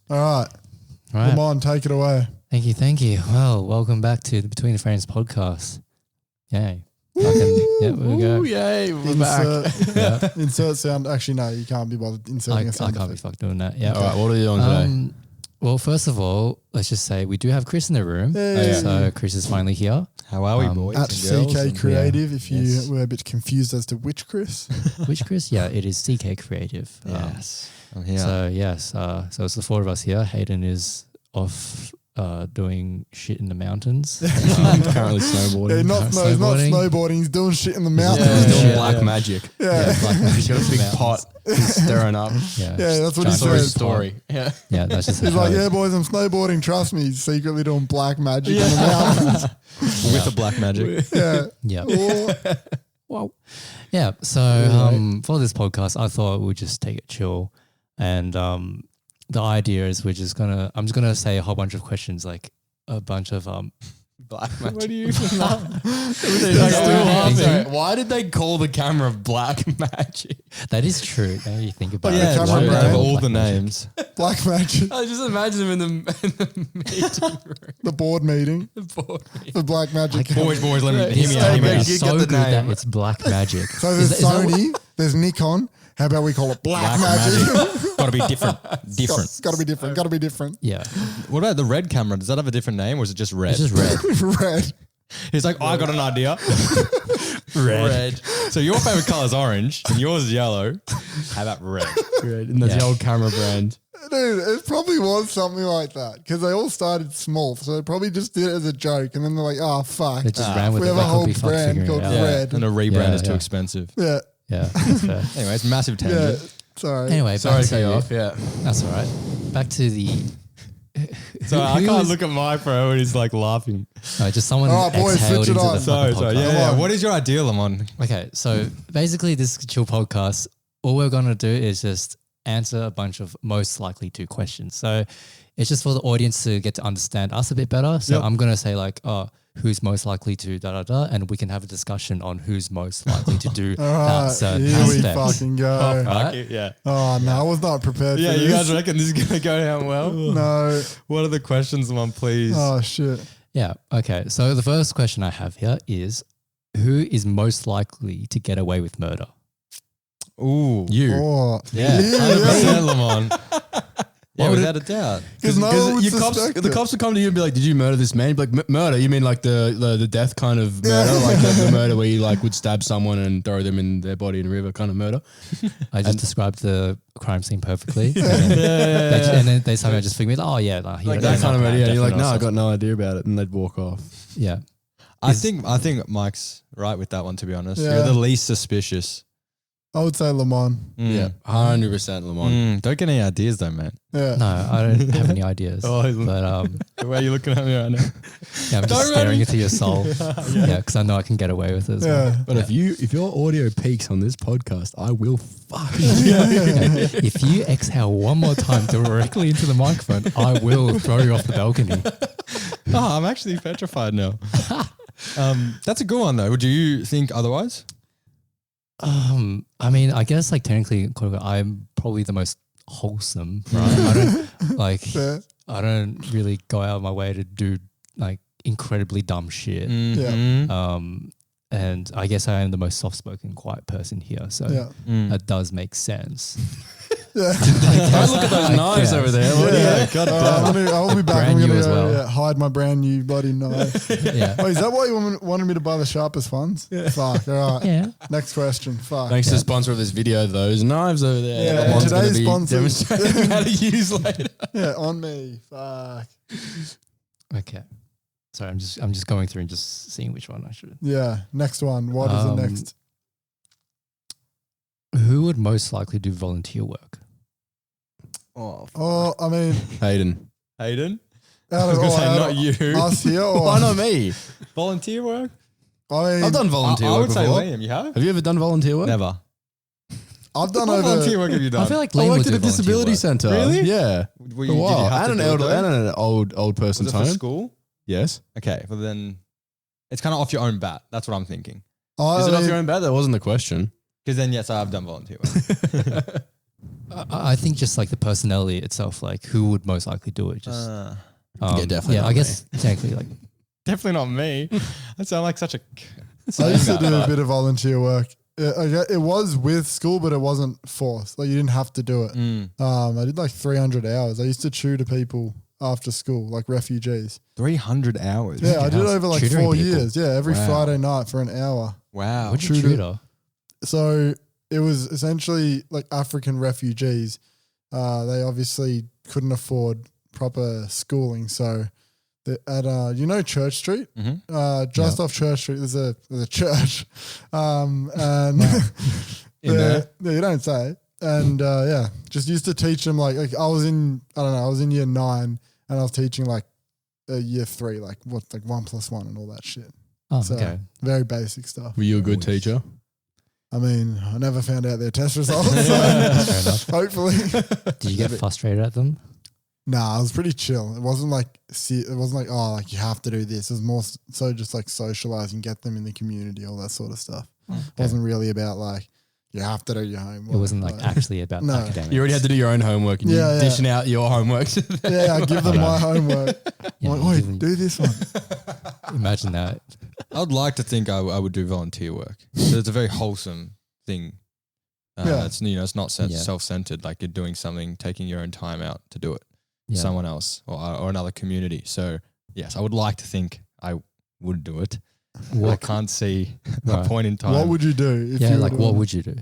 All right. Limon, take it away. Thank you. Well, welcome back to the Between the Frames podcast. Yay. Yeah, we go. Yay, we're back. Insert sound. Actually, no, you can't be bothered inserting a sound. I can't be fucked doing that. Yeah. All right, what are you on today? Well, first of all, let's just say we do have Chris in the room. Hey. So Chris is finally here. How are we, boys? At and girls? CKCreative, if you were a bit confused as to which Chris. Which Chris? Yeah, it is CKCreative. Yes. I'm here. So, yes. So it's the four of us here. Hayden is off doing shit in the mountains. I'm currently snowboarding. Yeah, he's not snowboarding. He's doing shit in the mountains. Yeah, he's doing black magic. Yeah. Black magic. He's got a big pot. He's stirring up. Yeah, that's what he says. Story. Yeah. Yeah, that's just He's like, yeah, boys, I'm snowboarding. Trust me. He's secretly doing black magic in the mountains. With the black magic. Yeah. Yeah. Wow. Yeah. So for this podcast, I thought we'd just take it chill. And the idea is I'm just gonna say a whole bunch of questions, like a bunch of Black magic. What do you Why did they call the camera black magic? That is true. Now you think about yeah, it. camera They brand. have all the names. Black magic. I just imagine them in the meeting room. The board meeting. The black magic. Boys, let me hear me It's out. so You good get the name. that it's black magic. So there's Sony, there's Nikon. How about we call it black magic? Got to be different. It's got to be different. Got to be different. Yeah. What about the red camera? Does that have a different name or is it just red? It's just red. Red. He's like, I got an idea. Red. So your favorite color is orange and yours is yellow. How about red? Red. And that's the old camera brand. Dude, it probably was something like that because they all started small. So they probably just did it as a joke. And then they're like, oh, fuck. They just ran with We it. have a Like, whole we'll be fucked brand figuring called it out. Red. And a rebrand Yeah, is too yeah. expensive. Yeah. Yeah. That's fair. Anyway, it's massive Yeah. tangent. Sorry. Anyway, Sorry back to cut you to off. Yeah. That's all right. Back to the. So I who can't is- look at my bro and he's like laughing. No, just someone All right, boys, exhaled switch it into on. the Sorry. fucking podcast. Yeah. on. What is your idea, Limon? Okay, so basically this chill podcast, all we're going to do is just answer a bunch of most likely to questions. So it's just for the audience to get to understand us a bit better. So I'm going to say like, who's most likely to da-da-da, and we can have a discussion on who's most likely to do All that right. certain Here we aspect. fucking go. Right? Yeah. Oh, no. I was not prepared Yeah, for you this. guys reckon this is going to go down well? No. What are the questions, Limon, please? Oh, shit. Yeah, okay. So the first question I have here is, who is most likely to get away with murder? Ooh. You. Oh. Yeah. 100% Limon. Yeah, without a doubt. Because no one would the suspect it. cops would come to you and be like, did you murder this man? You'd be like, murder? You mean like the death kind of murder? Like the murder where you like would stab someone and throw them in their body in a river kind of murder? I just described the crime scene perfectly. And then they somehow just figured, oh yeah. Nah, Like that kind of murder. Yeah, you're like, no, I definitely got no idea about it. And they'd walk off. Yeah. I think Mike's right with that one, to be honest. Yeah. You're the least suspicious. I would say Limon. Yeah, 100% Limon. Don't get any ideas though, man. Yeah. No, I don't have any ideas. Oh, but The way you're looking at me right now. yeah, I'm just staring into your soul. Yeah, because I know I can get away with it as well. Yeah. But if your audio peaks on this podcast, I will fuck you. If you exhale one more time directly into the microphone, I will throw you off the balcony. Oh, I'm actually petrified now. That's a good one though. Would you think otherwise? I mean, I guess like technically, I'm probably the most wholesome, right? I don't like. Yeah. I don't really go out of my way to do like incredibly dumb shit. Yeah. And I guess I am the most soft-spoken, quiet person here, so Yeah. that does make sense. Yeah. Don't look at those knives over there. Yeah. God I'll be back. Brand I'm new going as well. to hide my brand new bloody knife. Yeah, Oh, is that why you wanted me to buy the sharpest ones? Yeah. Fuck. All right. yeah. Next question. Fuck. Thanks to the sponsor of this video, those knives over there. Yeah, That one's gonna today's be sponsor. demonstrating how to use later. Yeah, on me. Fuck. Okay. Sorry, I'm just going through and just seeing which one I should. Yeah. Next one. What is the next? Who would most likely do volunteer work? Oh, I mean, Hayden. out I of was going to say all not you. us here. Or Why not me? Volunteer work? I mean, I've done volunteer I work would say before. Liam. You have? Have you ever done volunteer work? Never. I've done What volunteer over. work have you done? I feel like I Liam would worked at do a disability volunteer centre. Really? Yeah. Were For you, a did you while. have And to an do it elder, though? and an old Was person's it for home. school? Yes. Okay, well then it's kind of off your own bat. That's what I'm thinking. Is it off your own bat? That wasn't the question. Because then, yes, I have done volunteer work. I think just like the personality itself, like who would most likely do it? Just definitely. Yeah, not I guess technically like Definitely not me. I sound like such a. I used to do a bit of volunteer work. It was with school, but it wasn't forced. Like you didn't have to do it. I did like 300 hours. I used to tutor people after school, like refugees. 300 hours. Yeah, I did it over like Tutoring 4 people. years. Yeah, every Wow. Friday night for an hour. Wow. what'd you tutor? So it was essentially like African refugees. They obviously couldn't afford proper schooling. So at you know Church Street, just off Church Street, there's a church, and yeah, you don't say. And yeah, just used to teach them like I was in year 9 and I was teaching like year 3, like 1 + 1 and all that shit. Oh, So okay. very basic stuff. Were you a good teacher? I mean, I never found out their test results. So Fair enough. hopefully. Did you get frustrated at them? Nah, it was pretty chill. It wasn't like oh, like you have to do this. It was more so just like socializing, get them in the community, all that sort of stuff. It wasn't really about like you have to do your homework. It wasn't like actually about No. academics. You already had to do your own homework and Yeah, you're yeah. dishing out your homework. To them. Yeah, I give them my homework. Yeah, I'm you like, give them- wait, do this one. Imagine that. I would like to think I would do volunteer work. So it's a very wholesome thing. Yeah. It's it's not self-centered. Like you're doing something, taking your own time out to do it. Yeah. Someone else or another community. So yes, I would like to think I would do it. I can't see a Right. point in time. What would you do? If Yeah, you like were what doing- would you do?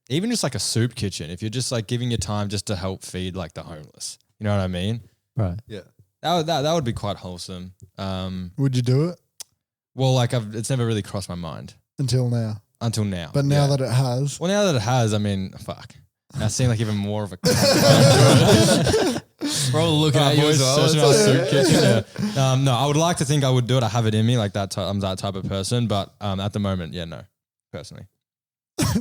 Even just like a soup kitchen. If you're just like giving your time just to help feed like the homeless, you know what I mean? Right. Yeah, that would be quite wholesome. Would you do it Well, like it's never really crossed my mind until now? until now. But now Yeah. that it has, Well, now that it has, I mean, fuck. I seem like even more of a. We're all looking at you as well. Searching our soup kitchen. Yeah. No, I would like to think I would do it. I have it in me, like that. I'm that type of person. But at the moment, yeah, no, personally.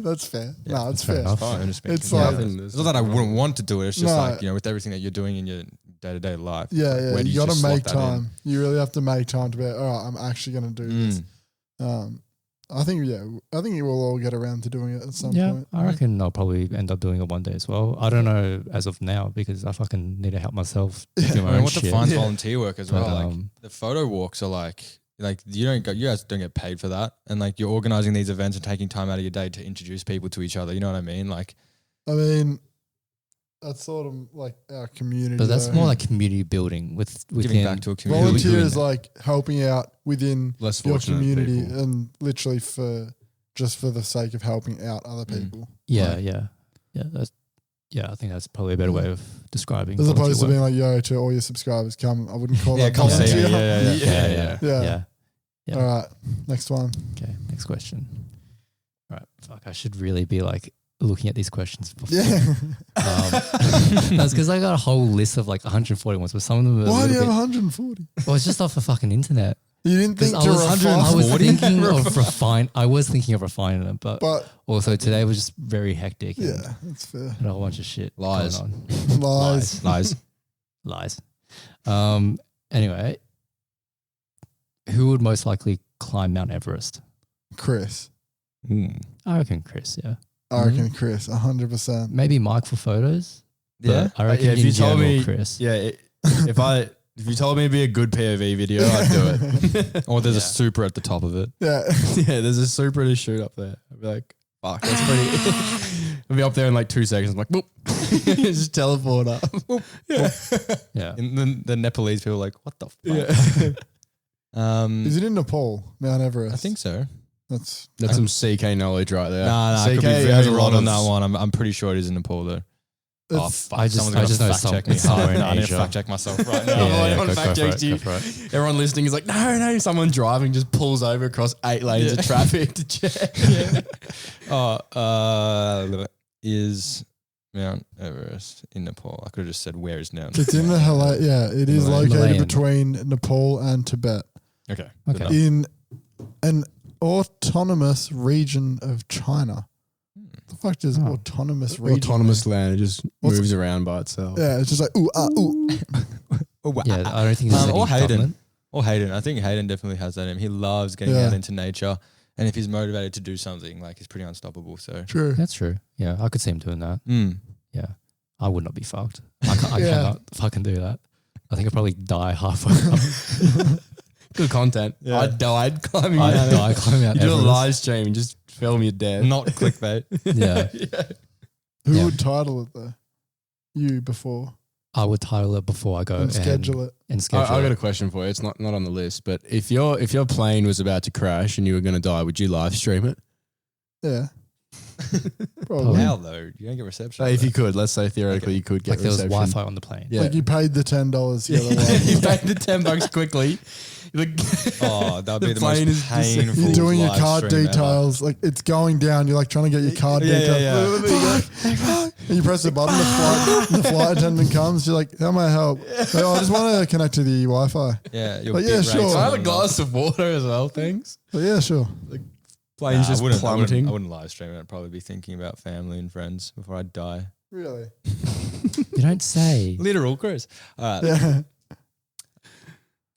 that's fair. Yeah, no, it's fair fair. enough. Fine, I'm just being It's completely like- honest. It's not that I wouldn't want to do it. It's just No. like with everything that you're doing in your day-to-day life. Yeah, like, yeah. where do You got just to slot make that in? time. You really have to make time to be like, all right, I'm actually going to do this. I think you will all get around to doing it at some Yeah, point. I reckon I'll probably end up doing it one day as well. I don't know as of now because I fucking need to help myself do my I mean, own what shit. defines volunteer work as well? But, Like the photo walks are like you guys don't get paid for that, and like you're organizing these events and taking time out of your day to introduce people to each other. You know what I mean? Like, I mean, that's sort of like our community. But that's though. more like community building within. giving back to a community. volunteer doing is that. like helping out within Less your fortunate community people. and literally for the sake of helping out other people. Yeah, Like, I think that's probably a better way of describing. as opposed to volunteer being like, yo, to all your subscribers, come. I wouldn't call Yeah, that come see volunteer. me. Yeah. work. Yeah. Yeah. All right, next one. Okay, next question. Right, fuck, I should really be like looking at these questions before. Yeah. That's because I got a whole list of like 140 ones, but some of them are Why a do you little have bit. 140? Well, it's just off the fucking internet. You didn't think to I was refine, thinking of refining them, but but also today was just very hectic. And yeah, that's fair. had a whole bunch of shit Lies. going on. Lies. Lies. Anyway, who would most likely climb Mount Everest? Chris. I reckon Chris. Yeah, I reckon Chris, 100%. maybe Mike for photos. Yeah. but I reckon if in you told general, me, Chris. if you told me it'd be a good POV video, I'd do it. Or there's a super at the top of it. Yeah. Yeah, there's a super to shoot up there. I'd be like, fuck, that's pretty. I'll be up there in like 2 seconds. I'm like, boop, just teleport up. Yeah, And the Nepalese people are like, what the fuck? Yeah, Is it in Nepal, Mount Everest? I think so. That's that's some CK knowledge right there. Nah, I could be CK has very a wrong lot on of- that one. I'm pretty sure it is in Nepal though. Oh, it's, fuck. I just Someone's know gonna fact check me. it's somewhere in I need to Asia. fact check myself right now. Yeah, Everyone go fact for it, checks you. go for it. Everyone listening is like, no, someone driving just pulls over across 8 lanes of traffic to check. Is Mount Everest in Nepal? I could have just said where is now. it's in the it is Himalayan. located between Nepal and Tibet Okay. Okay. Good enough. in an autonomous region of China. The fuck does Oh. autonomous region Autonomous land, it just What's- moves around by itself. mean? Yeah, it's just like ooh ooh. Oh, wow. Yeah, I don't think there's Or any Hayden. government. Or Hayden. I think Hayden definitely has that in him. He loves getting Yeah. out into nature. And if he's motivated to do something, like he's pretty unstoppable. So True. That's true. Yeah, I could see him doing that. Yeah. I would not be fucked. I Yeah. cannot fucking do that. I think I'd probably die halfway up. Good content. Yeah. I died climbing I'd out. die climbing out You do a Everest. live stream and just film your death. Not clickbait. Yeah. Who Yeah. would title it though? You before I would title it before I go and schedule it. And I schedule got it. a question for you. It's not on the list, but if your plane was about to crash and you were going to die, would you live stream it? Yeah. Probably. Probably. How though? You don't get reception. If you could, let's say theoretically you could get Like there was reception. Wi-Fi on the plane. Yeah. Like you paid the $10 to Yeah. get a Wi-Fi. You paid the $10 quickly. Oh, that'd The be the plane most is just- painful. You're doing your live card stream ever. details. Like it's going down. You're like trying to get your card Yeah, details. yeah, And you press the button. The flight attendant comes. You're like, how may I help? Like, oh, I just want to connect to the Wi-Fi. Yeah, your Like, bit yeah, rate's sure. going I have a up. glass of water as well, thanks. But yeah, sure. Plane's Nah, just I wouldn't plummeting. live stream it. I'd probably be thinking about family and friends before I die. Really? You don't say. Literal, Chris. All right. Yeah.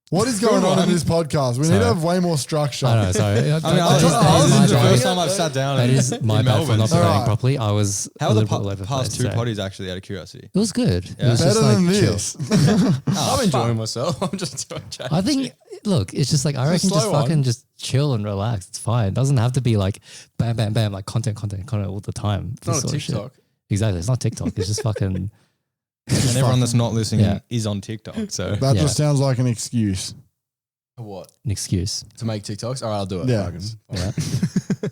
What is going on in this podcast? We need to Sorry. have way more structure. I know, sorry. I mean, That this is is my the bad. first time I've sat down. That in- is my in bad for Melbourne. not So preparing Alright. properly. I was how a are the little bit all over the past place two today. potties actually, out of curiosity? It was good. Yeah. It was Better just like than chill. this. I'm enjoying myself. I'm just doing chat. I think, look, it's just like, I reckon slow just one. fucking just chill and relax. It's fine. It doesn't have to be like bam, bam, bam, like content all the time. It's not This a sort of shit. TikTok. Exactly. It's not TikTok. It's just fucking, And everyone that's not listening Yeah. is on TikTok. So That Yeah. just sounds like an excuse. What? an excuse. To make TikToks? All right, I'll do it. Yeah. Fucking.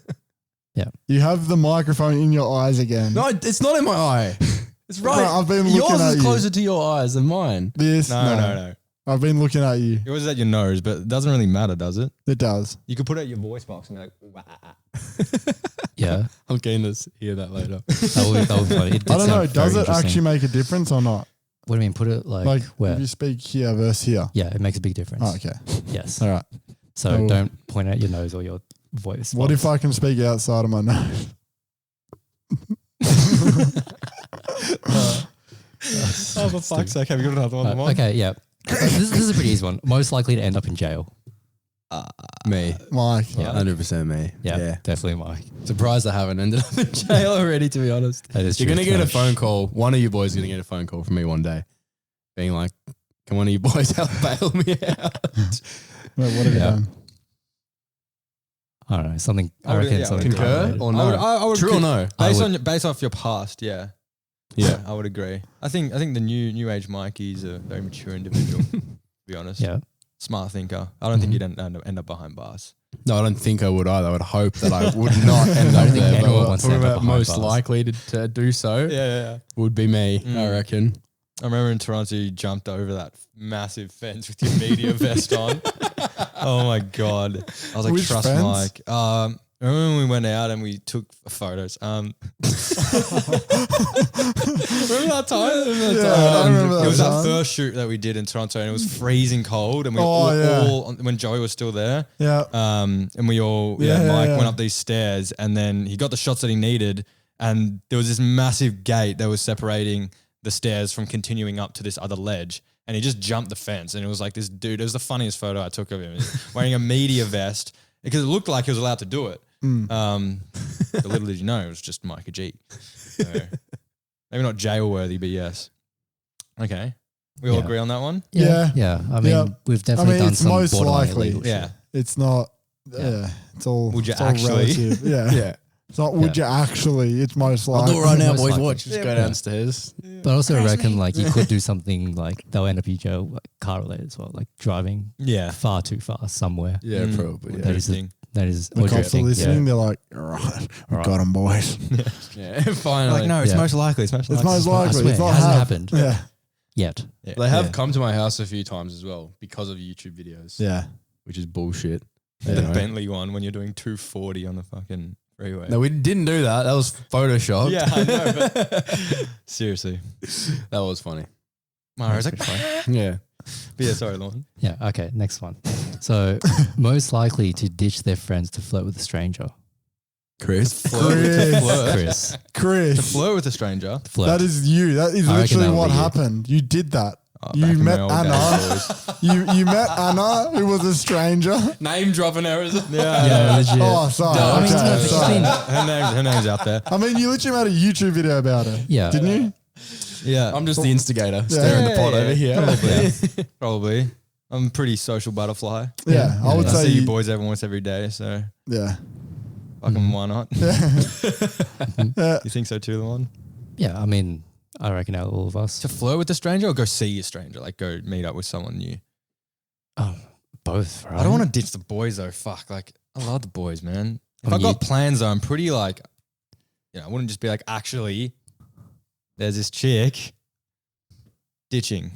Yeah. You have the microphone in your eyes again. No, it's not in my eye. It's right. Bro, I've been looking Yours at is you. closer to your eyes than mine. This? no. I've been looking at you. Yours is at your nose, but it doesn't really matter, does it? It does. You could put it at your voice box and be like, wah. Yeah. I'm keen to hear that later. That would be funny. It did I don't know. sound very Does it interesting. actually make a difference or not? What do you mean? Put it like, Like where? if you speak here versus here. Yeah, it makes a big difference. Oh, okay. Yes. All right. So Oh. don't point at your nose or your voice. What if box. I can speak outside of my nose? Oh, for fuck's sake, have you got another one? Okay, yeah. This is a pretty easy one. Most likely to end up in jail. Me. Mike. Yeah. 100% me. Yeah, definitely Mike. Surprised I haven't ended up in jail already, to be honest. That is You're true. going to get a Gosh. phone call. One of you boys is going to get a phone call from me one day being like, can one of you boys help bail me out? Wait, what have you Yeah. done? I don't know. Something. I I would- reckon yeah, I would something. concur calculated. Or no? I would True or no? Based off your past, yeah. Yeah. I would agree. I think the new age Mikey's a very mature individual, to be honest. Yeah. Smart thinker. I don't think you'd end up behind bars. No, I don't think I would either. I would hope that I would not end I up don't think there. anyone But wants to end up behind most bars. likely to do so Yeah. would be me, I Mm. reckon. I remember in Toronto, you jumped over that massive fence with your media vest on. Oh my God. I was like, Which trust fence? Mike. Remember when we went out and we took photos? Remember that time? Yeah, I remember that It was time. that first shoot that we did in Toronto and it was freezing cold and we Oh, all, yeah. when Joey was still there. Yeah. And we all, Yeah, Mike yeah. went up these stairs and then he got the shots that he needed. And there was this massive gate that was separating the stairs from continuing up to this other ledge. And he just jumped the fence. And it was like this dude, it was the funniest photo I took of him. Wearing a media vest because it looked like he was allowed to do it. But little did you know, it was just Micah G. So, maybe not jail worthy, but yes. Okay. We all Yeah. agree on that one? Yeah. Yeah. I mean, Yeah. we've definitely done it's some most borderline likely. illegal Yeah. shit. It's not. Yeah. Yeah. It's all. Would you it's all actually? relative. Yeah. Yeah. It's not. Would you actually? It's most I'll likely. do it right now, Most boys. likely. Watch. Just go downstairs. But I also reckon like you could do something like they'll end up in jail, like car related as well, like driving Yeah. far too fast somewhere. Yeah, Mm. probably. That is Interesting. That is The or cops are drifting, listening. They're like, all right, we Right. got them, boys. Yeah, finally. Like, no, it's Yeah. most likely. It's most It's likely. most I likely. swear, It's it not hasn't happened. happened Yeah. yet. Yeah. They have Yeah. come to my house a few times as well because of YouTube videos. Yeah. Which is bullshit. The Anyway. Bentley one when you're doing 240 on the fucking freeway. No, we didn't do that. That was Photoshop. Yeah, I know, but seriously. That was funny. Mara's like, Yeah. but yeah, sorry, Lauren. Yeah. Okay. Next one. So most likely to ditch their friends to flirt with a stranger. Chris. Chris. Chris. To flirt with a stranger. Flirt. That is you. That is I reckon literally that would what be you. happened. You did that. You met Anna. You met Anna, who was a stranger. Name dropping errors. Yeah, legit. Oh, sorry. No, I mean, Okay, no, but sorry. her name's out there. I mean, you literally made a YouTube video about her. Yeah. Didn't you? Yeah, I'm just the instigator, stirring the pot over here. probably. I'm a pretty social butterfly. Yeah, I would I say see you boys almost every day, so Yeah. fucking why not? Yeah. You think so too, Limon? Yeah, I mean, I reckon out of all of us. To flirt with a stranger or go see a stranger, like go meet up with someone new? Both, right? I don't want to ditch the boys though. Fuck, like I love the boys, man. If I I mean, got plans though, I'm pretty like, I wouldn't just be like, actually, there's this chick. Ditching.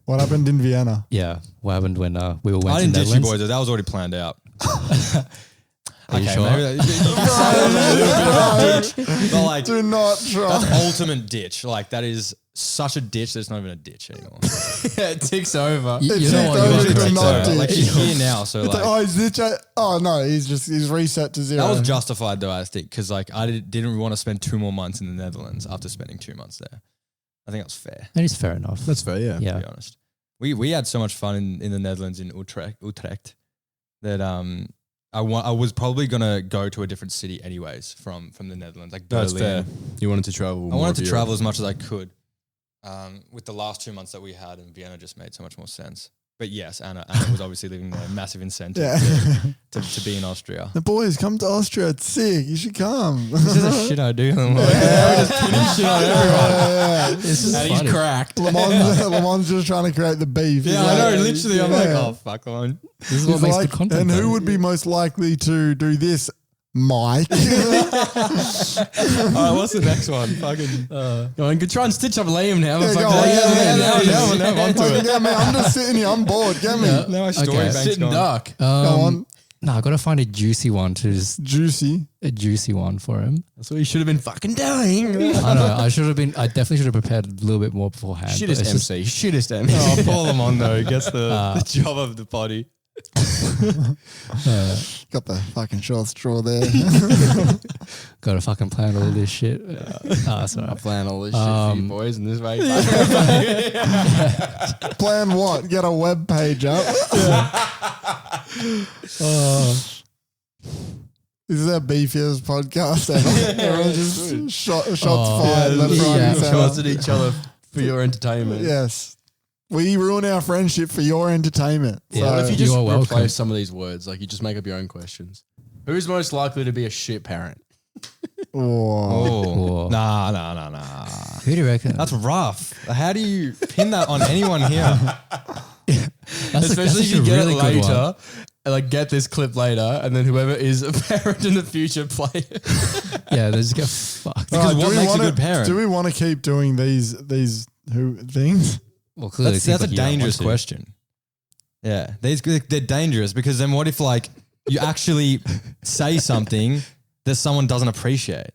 What happened in Vienna? Yeah. What happened when we all went I to didn't ditch you Netherlands? boys. That was already planned out. Are you sure? maybe you can say it was a little bit of a ditch, but like Do not try. that's ultimate ditch. Like that is such a ditch. That's not even a ditch anymore. It ticks over. You It's know what? over You to should not take ditch. Like she's here now, so It's like oh, is this no, he's reset to zero. that was justified though. I think because like I didn't want to spend 2 more months in the Netherlands after spending 2 months there. I think that was fair. That is fair enough. That's fair, yeah. Yeah. To be honest, we had so much fun in the Netherlands in Utrecht that I was probably gonna go to a different city anyways from the Netherlands, like That's Berlin. fair. You wanted to travel. I wanted to travel as much as I could. With the last 2 months that we had in Vienna, just made so much more sense. But yes, Anna was obviously living there. Massive incentive Yeah. to be in Austria. The boys come to Austria. It's sick. You should come. This is a shit idea. This is And he's funny. cracked. Lamont's just trying to create the beef. Yeah, He's I know. like- Literally, I'm like, Yeah. oh fuck on. This is He's what makes like, good content. and who though. would be most likely to do this? Mike. All right, what's the next one? Fucking. Go on, try and stitch up Liam now. Yeah, Fuck go that. on. Now I'm onto it. Get me. I'm just sitting here. I'm bored. Get me. Now my story Okay. bank's Sitting gone. dark. Go on. No, I got to find a juicy one to just Juicy. a juicy one for him. That's what you should have been fucking doing. I know. I definitely should have prepared a little bit more beforehand. but Shittest it's just- MC. Shittest MC. Oh, Paul Lamont though gets the job of the body. Got the fucking short straw there. Got to fucking plan all this shit. Sorry. I plan all this shit for you boys in this way. Plan what? Get a web page up. This is our beefiest podcast ever. Everyone just shots fired left, right, and Shots center. at each other for your entertainment. Yes. We ruin our friendship for your entertainment. Yeah. So What if you just You are welcome. replace some of these words? Like you just make up your own questions. Who's most likely to be a shit parent? oh. Whoa. Nah. Who do you reckon? That's rough. How do you pin that on anyone here? Especially if you a get really it good later, one. and like get this clip later, and then whoever is a parent in the future play it. Yeah, they just get fucked. Because what do we makes a wanna- good parent? Do we want to keep doing these who things? Well, clearly That's it seems a like you don't want dangerous to. question. Yeah, they're dangerous because then what if like you actually say something that someone doesn't appreciate?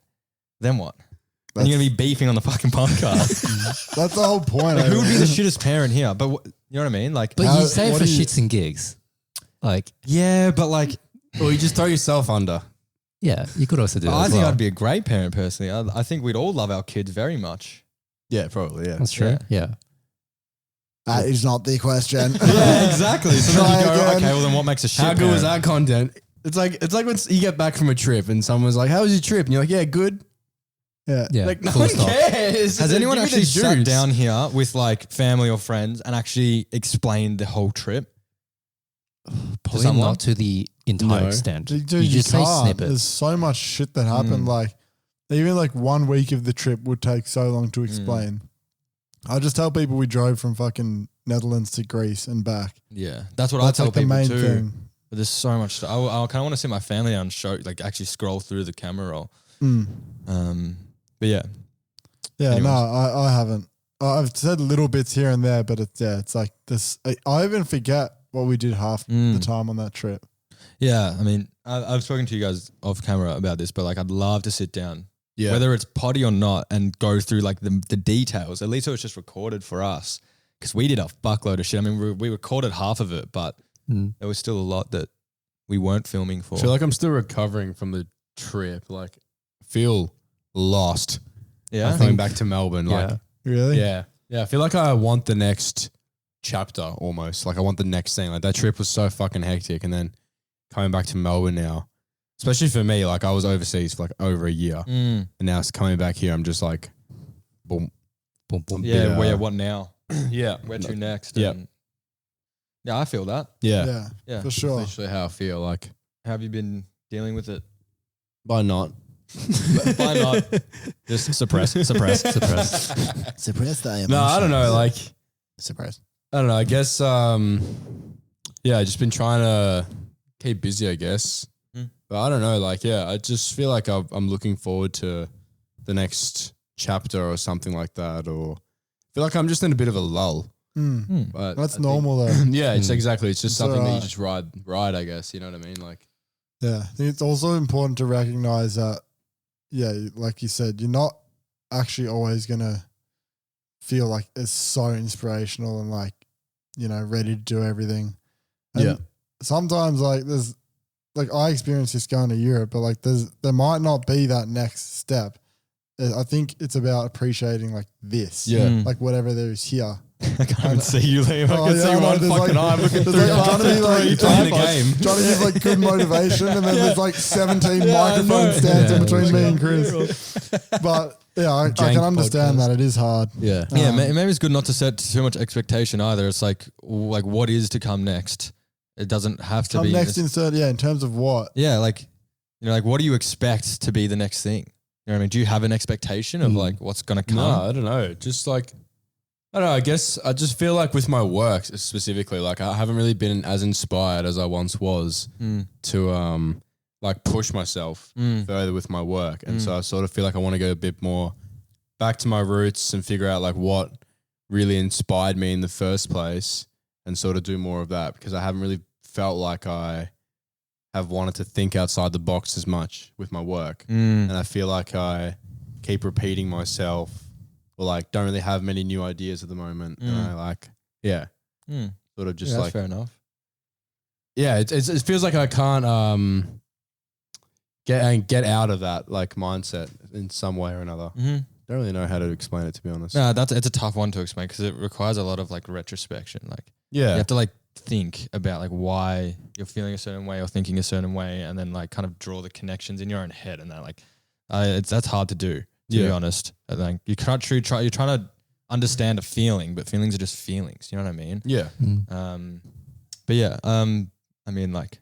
Then what? Then you're gonna be beefing on the fucking podcast. That's the whole point. Like, who would be the shittest parent here? But you know what I mean? Like, But How- you say it what for do you- shits and gigs. Like, yeah, but like, Or you just throw yourself under. yeah, you could also do that. I as think well. I'd be a great parent personally. I think we'd all love our kids very much. Yeah, probably. Yeah. That's true. Yeah. That is not the question. Yeah, exactly. So then Try you go, again. okay, well then what makes a shit How good parent? was that content? It's like when you get back from a trip and someone's like, "How was your trip?" And you're like, "Yeah, good." Yeah. Yeah. Like no full one stop. cares. Has anyone Give me the actually sat juice. down here with like family or friends and actually explained the whole trip? Probably someone? not to the entire No. extent. Dude, you just say can't. snippets. There's so much shit that happened. Like, even like 1 week of the trip would take so long to explain. I just tell people we drove from fucking Netherlands to Greece and back. Yeah, that's what That's I tell like the people main too. thing. But there's so much stuff. I kind of want to sit my family down and show, like, actually scroll through the camera roll. Mm. But yeah, Yeah, Anyways. no, I haven't. I've said little bits here and there, but it's like this. I even forget what we did half the time on that trip. yeah. I mean, I've spoken to you guys off camera about this, but like, I'd love to sit down, Yeah. whether it's potty or not, and go through like the details. At least it was just recorded for us because we did a fuckload of shit. I mean, we recorded half of it, but there was still a lot that we weren't filming for. I feel like I'm still recovering from the trip. Like, feel lost. yeah, Coming back to Melbourne. Like, Yeah. Really? yeah. I feel like I want the next chapter almost. Like I want the next thing. Like that trip was so fucking hectic, and then coming back to Melbourne now, especially for me, like I was overseas for like over a year, and now it's coming back here. I'm just like, boom, Boom, boom. Yeah, what now? yeah, Where to next? Yeah. Yeah, I feel that. yeah, Yeah. for sure. literally how I feel. Like How have you been dealing with it? by not. Why not? Just suppress. Suppressed I am. No, I don't know. Like Suppressed. I don't know. I guess yeah, I just been trying to keep busy. I guess, but I don't know. Like yeah, I just feel like I'm looking forward to the next chapter or something like that, or feel like I'm just in a bit of a lull. But That's I think- normal though. Yeah, it's exactly. It's just It's something that you alright. just ride. I guess you know what I mean. Like Yeah, I think it's also important to recognize that, yeah, like you said, you're not actually always going to feel like it's so inspirational and like, you know, ready to do everything. And Yeah. sometimes like there's, like I experienced this going to Europe, but like there might not be that next step. I think it's about appreciating like this, like whatever there is here. I can't even see you, Liam. I Oh, can yeah, see I know, one there's fucking like- eye looking there's through like- I'm trying to be like- playing a game. Trying to give like good motivation, and then there's like 17 microphone stands in between me and Chris. But yeah, I can understand that it is hard. yeah, Yeah, maybe it's good not to set too much expectation either. It's like what is to come next. It doesn't have to Come be next insert, in terms of what? Yeah, like you know, like what do you expect to be the next thing? You know what I mean? Do you have an expectation of like what's gonna come? No, I don't know. Just like, I don't know. I guess I just feel like with my work specifically, like I haven't really been as inspired as I once was to like push myself further with my work. And so I sort of feel like I want to go a bit more back to my roots and figure out like what really inspired me in the first place and sort of do more of that, because I haven't really felt like I have wanted to think outside the box as much with my work. And I feel like I keep repeating myself, or like don't really have many new ideas at the moment. And I like, sort of just Yeah, that's like, fair enough. yeah, it feels like I can't get out of that like mindset in some way or another. Don't really know how to explain it, to be honest. No, it's a tough one to explain because it requires a lot of like retrospection. Like Yeah. you have to like think about like why you're feeling a certain way or thinking a certain way, and then like kind of draw the connections in your own head, and that like that's hard to do, to be honest. I think you can't you're trying to understand a feeling, but feelings are just feelings. You know what I mean? Yeah. But yeah, I mean like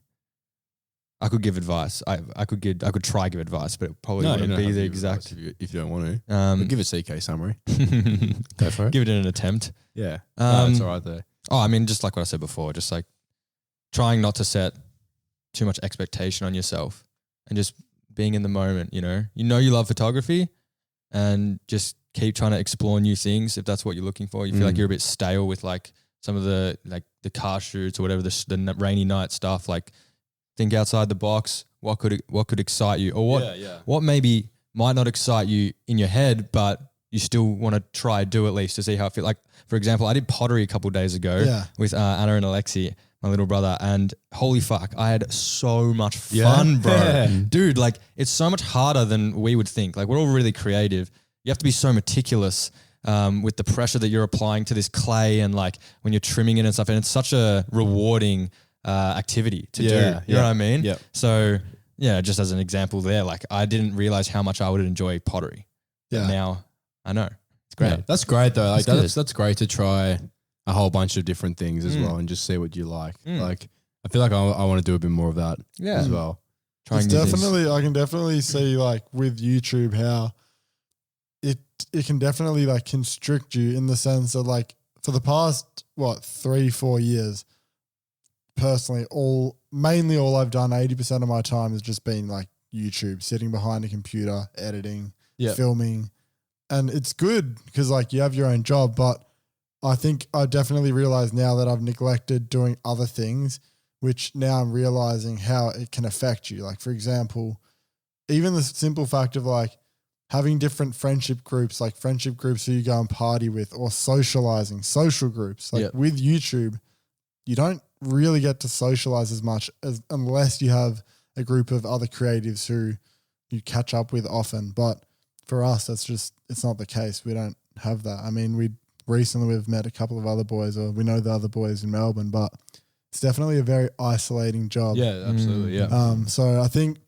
I could give advice. I could try give advice, but it probably wouldn't be the exact. If you don't want to, but give a CK summary. Go for it. Give it an attempt. Yeah. No, it's all right there. Oh, I mean, just like what I said before, just like trying not to set too much expectation on yourself and just being in the moment, you know you love photography, and just keep trying to explore new things. If that's what you're looking for, you feel like you're a bit stale with like some of the car shoots or whatever, the rainy night stuff, like think outside the box. What could excite you, or what maybe might not excite you in your head, but you still want to try do at least to see how it feels. Like, for example, I did pottery a couple of days ago with Anna and Alexi, my little brother, and holy fuck, I had so much fun, bro. Dude, like it's so much harder than we would think. Like we're all really creative. You have to be so meticulous with the pressure that you're applying to this clay, and like when you're trimming it and stuff. And it's such a rewarding activity to do. You know what I mean? Yeah. So yeah, just as an example there, like I didn't realize how much I would enjoy pottery. Yeah. Now I know. It's great. Yeah, that's great though. Like That's that's great to try a whole bunch of different things as well and just see what you like. Like I feel like I want to do a bit more of that as well. It's definitely, I can definitely see like with YouTube how it can definitely like constrict you in the sense that like for the past 3-4 years, personally, mainly all I've done 80% of my time has just been like YouTube, sitting behind a computer, editing, filming. And it's good because like you have your own job, but I think I definitely realize now that I've neglected doing other things, which now I'm realizing how it can affect you. Like, for example, even the simple fact of like having different friendship groups, like friendship groups who you go and party with, or socializing, social groups. Like with YouTube, you don't really get to socialize as much unless you have a group of other creatives who you catch up with often. But for us, it's not the case. We don't have that. I mean, we recently we've met a couple of other boys, or we know the other boys in Melbourne, but it's definitely a very isolating job. Yeah, absolutely. Yeah. So I think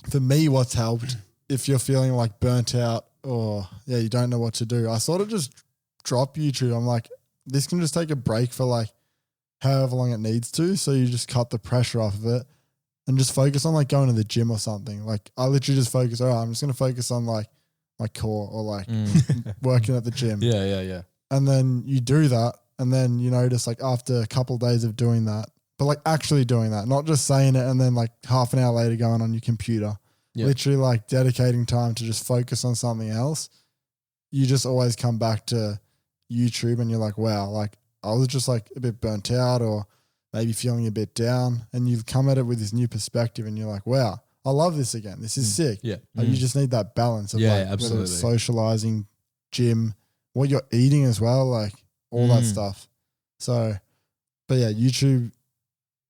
for me, what's helped, if you're feeling like burnt out or you don't know what to do, I sort of just drop YouTube. I'm like, this can just take a break for like however long it needs to. So you just cut the pressure off of it and just focus on like going to the gym or something. Like I literally just focus, all right, I'm just going to focus on like my core or like working at the gym. Yeah. And then you do that. And then you notice like after a couple of days of doing that, but like actually doing that, not just saying it and then like half an hour later going on your computer, literally like dedicating time to just focus on something else. You just always come back to YouTube and you're like, wow, like I was just like a bit burnt out or maybe feeling a bit down, and you've come at it with this new perspective and you're like, wow, I love this again. This is sick. Yeah. Like you just need that balance of like absolutely. whether it's socializing, gym, what you're eating as well, like all that stuff. So, but yeah, YouTube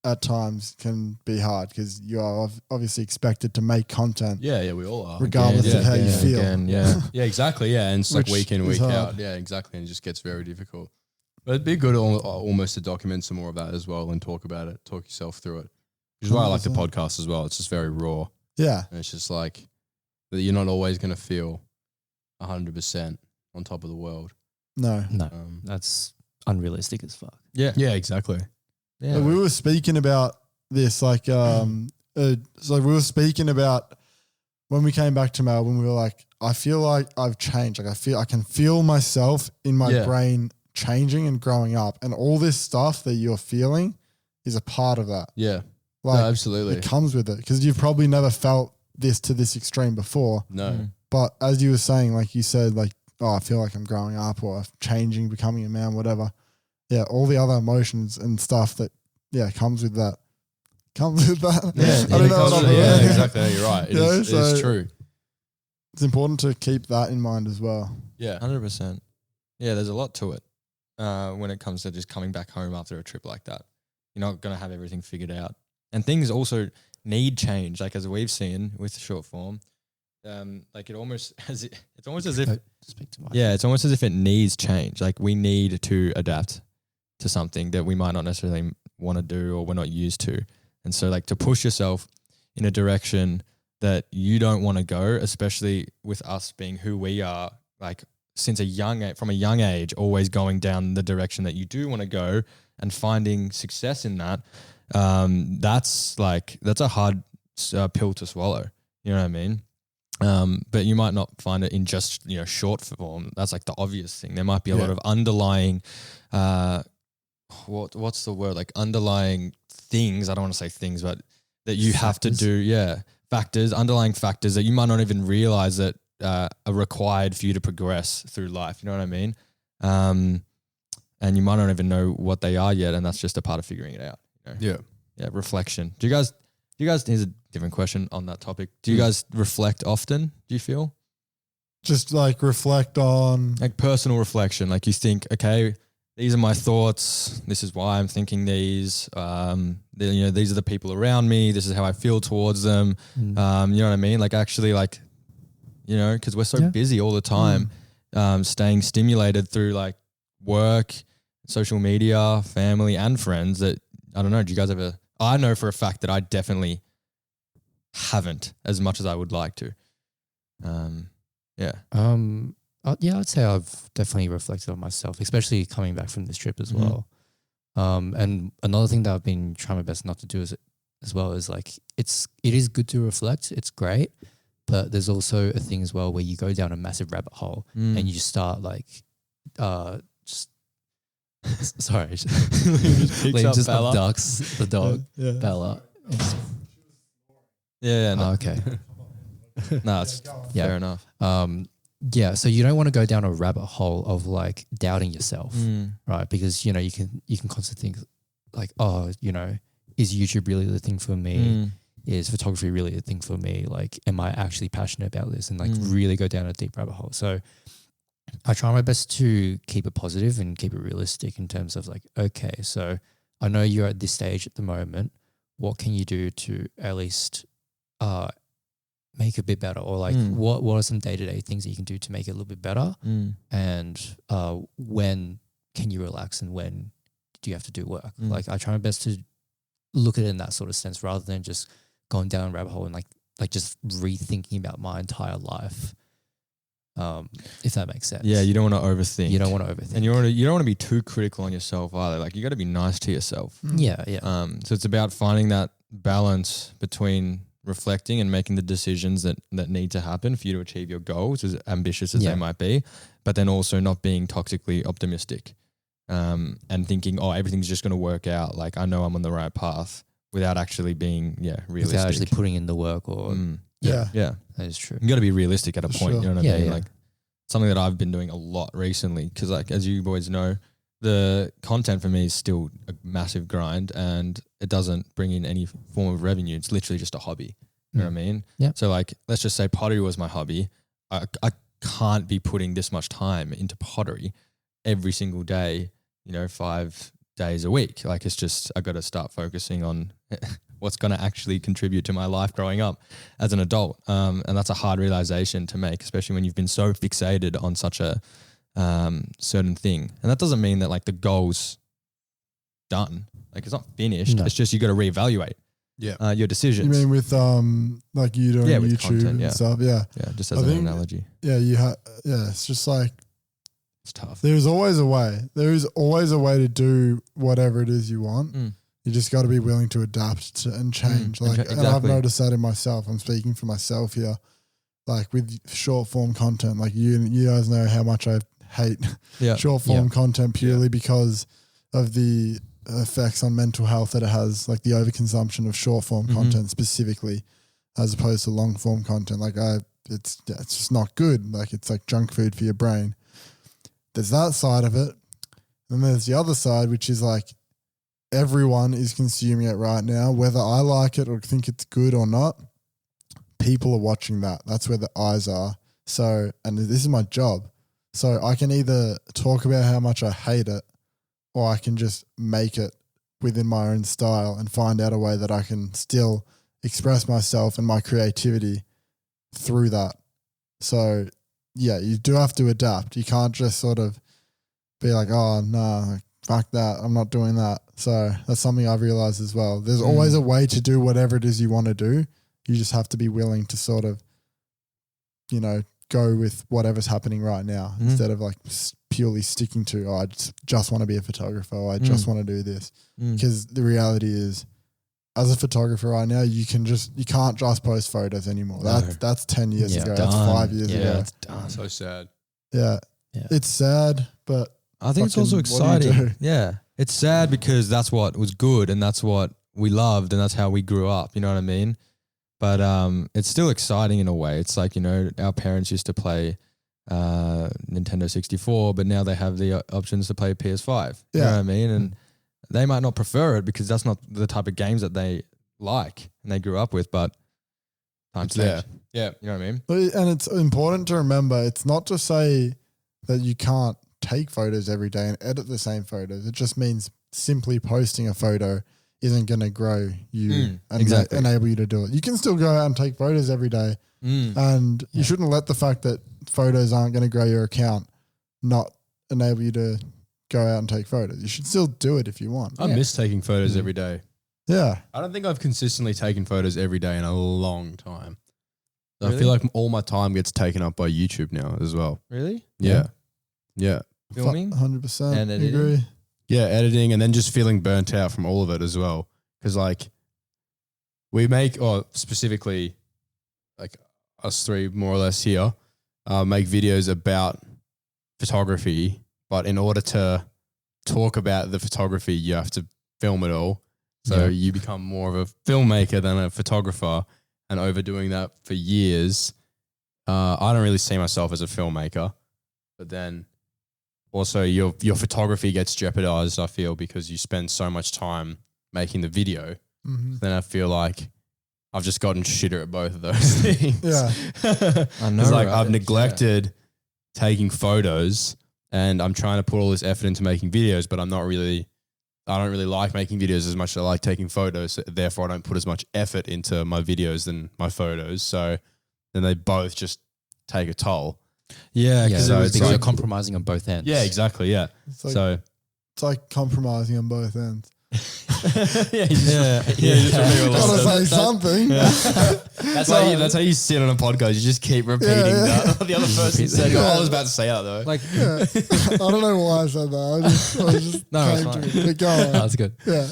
at times can be hard because you are obviously expected to make content. Yeah, we all are. Regardless of how you feel. Yeah, exactly. Yeah, and it's like Which week in, is week hard. out. Yeah, exactly. And it just gets very difficult. But it'd be good almost to document some more of that as well and talk about it, talk yourself through it. Which is why I like the 100%. podcast as well. It's just very raw. Yeah. And it's just like that you're not always going to feel 100% on top of the world. No. That's unrealistic as fuck. Yeah, exactly. Yeah. Like, we were speaking about this, like, so we were speaking about when we came back to Melbourne, we were like, I feel like I've changed. Like I can feel myself in my brain changing and growing up, and all this stuff that you're feeling is a part of that. Yeah. Like, No, absolutely. It comes with it because you've probably never felt this to this extreme before. No. But as you were saying, like you said, like, oh, I feel like I'm growing up or changing, becoming a man, whatever. Yeah, all the other emotions and stuff that, comes with that. Comes with that. Yeah, I don't know what I'm yeah, exactly. No, you're right. It is so true. it's important to keep that in mind as well. Yeah. 100%. Yeah, there's a lot to it when it comes to just coming back home after a trip like that. You're not going to have everything figured out. And things also need change, like as we've seen with the short form. Like it's almost as if it's almost as if it needs change. Like we need to adapt to something that we might not necessarily want to do or we're not used to. And so like to push yourself in a direction that you don't want to go, especially with us being who we are, like from a young age, always going down the direction that you do want to go and finding success in that. That's a hard pill to swallow. You know what I mean? But you might not find it in just, short form. That's like the obvious thing. There might be a lot of underlying, what's the word? Like underlying things. I don't want to say things, but that you have to do. Yeah. Underlying factors that you might not even realize that are required for you to progress through life. You know what I mean? And you might not even know what they are yet. And that's just a part of figuring it out. Yeah. Yeah. Reflection. Do you guys, here's a different question on that topic. Do you guys reflect often? Do you feel? Just like reflect on Like personal reflection. Like you think, okay, these are my thoughts. This is why I'm thinking these. These are the people around me. This is how I feel towards them. You know what I mean? Like actually like, because we're so busy all the time, staying stimulated through like work, social media, family and friends that, I don't know, do you guys ever, I know for a fact that I definitely haven't as much as I would like to. I'd say I've definitely reflected on myself, especially coming back from this trip as well. And another thing that I've been trying my best not to do as well is like it is good to reflect. It's great, but there's also a thing as well where you go down a massive rabbit hole and you just start like sorry, Liam just abducts the dog Bella. Okay. No, it's fair enough. So you don't want to go down a rabbit hole of like doubting yourself, right? Because you can constantly think like, oh, is YouTube really the thing for me? Is photography really the thing for me? Like, am I actually passionate about this? And like really go down a deep rabbit hole. So I try my best to keep it positive and keep it realistic in terms of like, okay, so I know you're at this stage at the moment. What can you do to at least make it a bit better, or like what are some day-to-day things that you can do to make it a little bit better, and when can you relax and when do you have to do work? Like I try my best to look at it in that sort of sense rather than just going down a rabbit hole and like just rethinking about my entire life. If that makes sense. Yeah, you don't want to overthink. You don't want to overthink. And you don't want to be too critical on yourself either. Like you got to be nice to yourself. Yeah. So it's about finding that balance between reflecting and making the decisions that need to happen for you to achieve your goals, as ambitious as they might be, but then also not being toxically optimistic, and thinking, oh, everything's just going to work out. Like I know I'm on the right path without actually being, realistic. Without actually putting in the work or... Yeah. That is true. You got to be realistic at a point. Sure. You know what I mean? Yeah. Like something that I've been doing a lot recently, because like as you boys know, the content for me is still a massive grind and it doesn't bring in any form of revenue. It's literally just a hobby. You know what I mean? Yeah. So like, let's just say pottery was my hobby. I can't be putting this much time into pottery every single day, 5 days a week. Like it's just, I got to start focusing on what's going to actually contribute to my life growing up as an adult. And that's a hard realization to make, especially when you've been so fixated on such a certain thing. And that doesn't mean that like the goal's done. Like it's not finished. No. It's just you got to reevaluate your decisions. You mean with like you doing with YouTube content, and stuff? Yeah. Yeah, just as an analogy. Yeah, it's just like it's tough. There's always a way. There is always a way to do whatever it is you want. You just got to be willing to adapt and change. And I've noticed that in myself. I'm speaking for myself here. Like with short form content, like you guys know how much I hate short form content purely because of the effects on mental health that it has, like the overconsumption of short form content specifically, as opposed to long form content. Like it's just not good. Like it's like junk food for your brain. There's that side of it. And there's the other side, which is like everyone is consuming it right now, whether I like it or think it's good or not. People are watching that. That's where the eyes are. So, and this is my job. So I can either talk about how much I hate it, or I can just make it within my own style and find out a way that I can still express myself and my creativity through that. So yeah, you do have to adapt. You can't just sort of be like, oh no, fuck that, I'm not doing that. So that's something I've realized as well. There's always a way to do whatever it is you want to do. You just have to be willing to sort of, go with whatever's happening right now instead of like purely sticking to, I just want to be a photographer. Or I just want to do this. Because the reality is, as a photographer right now, you can't just post photos anymore. That's 10 years ago. Done. That's 5 years ago. It's done. So sad. Yeah. It's sad, but I think it's also exciting. Yeah. It's sad because that's what was good and that's what we loved and that's how we grew up. You know what I mean? But it's still exciting in a way. It's like, our parents used to play Nintendo 64, but now they have the options to play PS5. You know what I mean? And they might not prefer it because that's not the type of games that they like and they grew up with, but time's change. Yeah. You know what I mean? And it's important to remember, it's not to say that you can't take photos every day and edit the same photos. It just means simply posting a photo isn't going to grow you and enable you to do it. You can still go out and take photos every day and you shouldn't let the fact that photos aren't going to grow your account not enable you to go out and take photos. You should still do it if you want. I miss taking photos every day. Yeah. I don't think I've consistently taken photos every day in a long time. Really? I feel like all my time gets taken up by YouTube now as well. Really? Yeah. Filming? 100%. And editing? Agree. Yeah, editing and then just feeling burnt out from all of it as well. Because like we make, or specifically like us three more or less here, make videos about photography. But in order to talk about the photography, you have to film it all. So you become more of a filmmaker than a photographer. And overdoing that for years, I don't really see myself as a filmmaker. But then also your photography gets jeopardized, I feel, because you spend so much time making the video. Then I feel like I've just gotten shitter at both of those things. Yeah. I know. It's like I've neglected taking photos and I'm trying to put all this effort into making videos, but I don't really like making videos as much as I like taking photos. So therefore, I don't put as much effort into my videos than my photos. So then they both just take a toll. Yeah, Yeah, because because you're compromising on both ends. Yeah, exactly. Yeah. It's like compromising on both ends. yeah. Gotta say something. That's how you sit on a podcast. You just keep repeating that. The other person said. I was about to say that though. Like, I don't know why I said that. I was just No, it's came fine. to me. But go on. That's good. Yeah.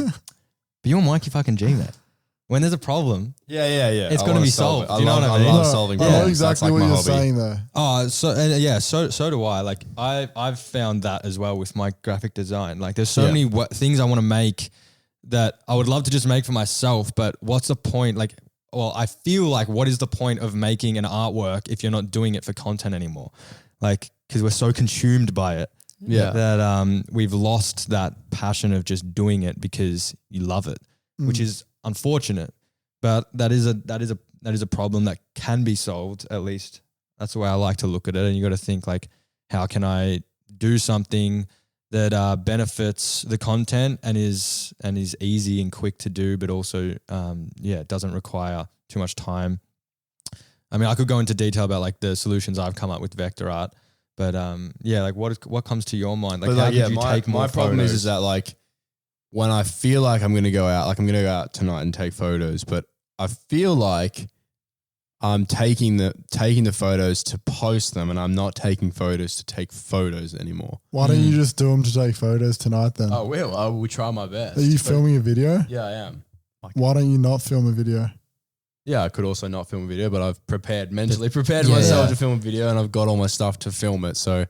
but you're Mikey fucking G, man. When there's a problem, Yeah. It's I gonna wanna be solve solved. it. Do you know what I mean? I love No, solving I know problems. exactly That's what like my you're hobby. saying though. so do I. Like I've found that as well with my graphic design. Like there's so Yeah. many things I want to make that I would love to just make for myself, but what's the point? Like, well, I feel like what is the point of making an artwork if you're not doing it for content anymore? Like, because we're so consumed by it Yeah. that we've lost that passion of just doing it because you love it, which is unfortunate. But that is a problem that can be solved. At least that's the way I like to look at it. And you got to think like, how can I do something that benefits the content and is easy and quick to do, but also doesn't require too much time. I mean, I could go into detail about like the solutions I've come up with vector art, but like what comes to your mind? Like, how could you take more my problem photos? is that like when I feel like I'm going to go out, like I'm going to go out tonight and take photos, but I feel like I'm taking the photos to post them, and I'm not taking photos to take photos anymore. Why don't you just do them to take photos tonight then? I will try my best. Are you filming a video? Yeah, I am. Why don't you not film a video? Yeah, I could also not film a video, but I've mentally prepared myself to film a video, and I've got all my stuff to film it. So